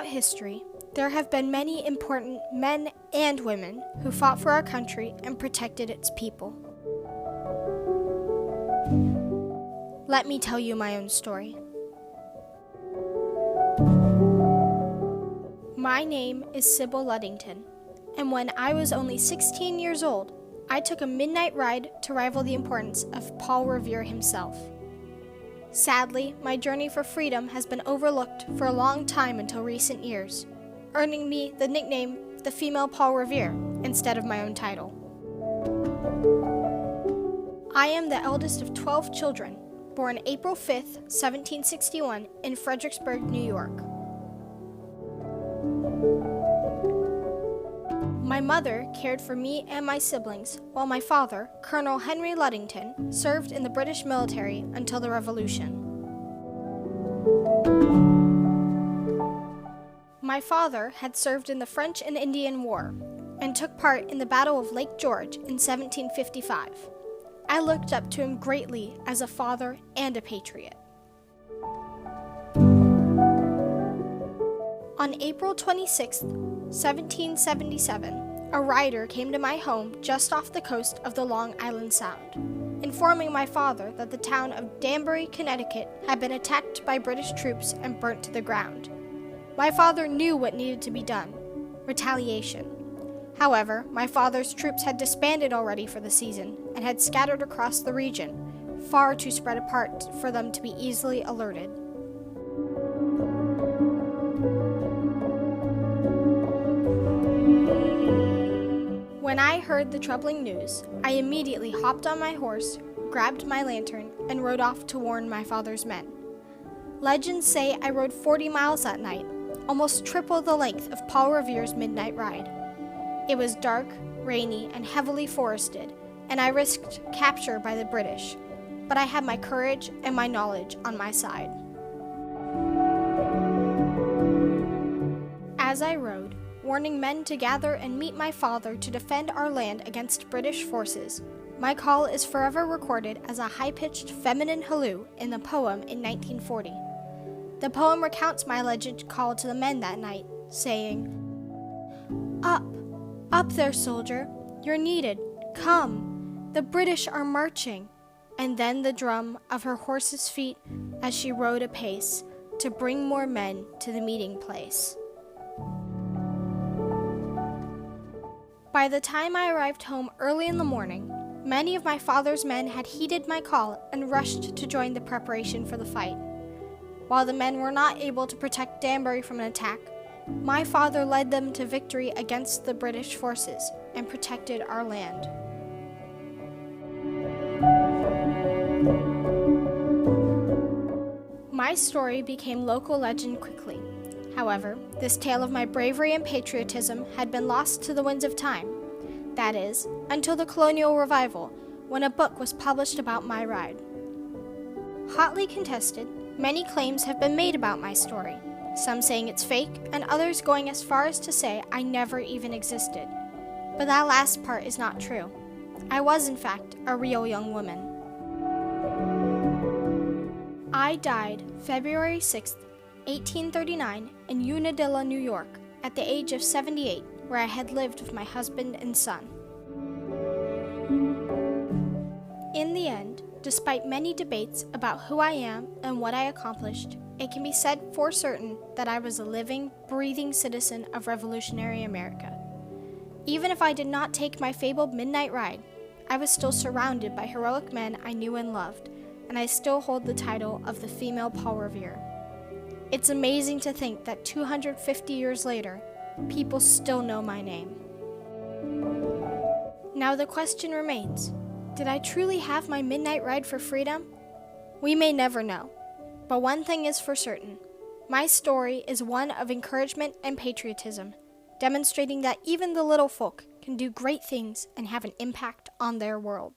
Throughout history, there have been many important men and women who fought for our country and protected its people. Let me tell you my own story. My name is Sybil Ludington, and when I was only 16 years old, I took a midnight ride to rival the importance of Paul Revere himself. Sadly, my journey for freedom has been overlooked for a long time until recent years, earning me the nickname the female Paul Revere instead of my own title. I am the eldest of 12 children, born April 5th, 1761 in Fredericksburg, New York. My mother cared for me and my siblings, while my father, Colonel Henry Ludington, served in the British military until the Revolution. My father had served in the French and Indian War and took part in the Battle of Lake George in 1755. I looked up to him greatly as a father and a patriot. On April 26, 1777, a rider came to my home just off the coast of the Long Island Sound, informing my father that the town of Danbury, Connecticut had been attacked by British troops and burnt to the ground. My father knew what needed to be done: retaliation. However, my father's troops had disbanded already for the season and had scattered across the region, far too spread apart for them to be easily alerted. When I heard the troubling news, I immediately hopped on my horse, grabbed my lantern, and rode off to warn my father's men. Legends say I rode 40 miles that night, almost triple the length of Paul Revere's midnight ride. It was dark, rainy, and heavily forested, and I risked capture by the British, but I had my courage and my knowledge on my side. As I rode, warning men to gather and meet my father to defend our land against British forces, my call is forever recorded as a high-pitched feminine halloo in the poem in 1940. The poem recounts my alleged call to the men that night, saying, "Up, up there, soldier, you're needed, come, the British are marching," and then the drum of her horse's feet as she rode apace to bring more men to the meeting place. By the time I arrived home early in the morning, many of my father's men had heeded my call and rushed to join the preparation for the fight. While the men were not able to protect Danbury from an attack, my father led them to victory against the British forces and protected our land. My story became local legend quickly. However, this tale of my bravery and patriotism had been lost to the winds of time. That is, until the colonial revival, when a book was published about my ride. Hotly contested, many claims have been made about my story, some saying it's fake, and others going as far as to say I never even existed. But that last part is not true. I was, in fact, a real young woman. I died February 6th, 1839, in Unadilla, New York, at the age of 78, where I had lived with my husband and son. In the end, despite many debates about who I am and what I accomplished, it can be said for certain that I was a living, breathing citizen of revolutionary America. Even if I did not take my fabled midnight ride, I was still surrounded by heroic men I knew and loved, and I still hold the title of the female Paul Revere. It's amazing to think that 250 years later, people still know my name. Now the question remains, did I truly have my midnight ride for freedom? We may never know, but one thing is for certain. My story is one of encouragement and patriotism, demonstrating that even the little folk can do great things and have an impact on their world.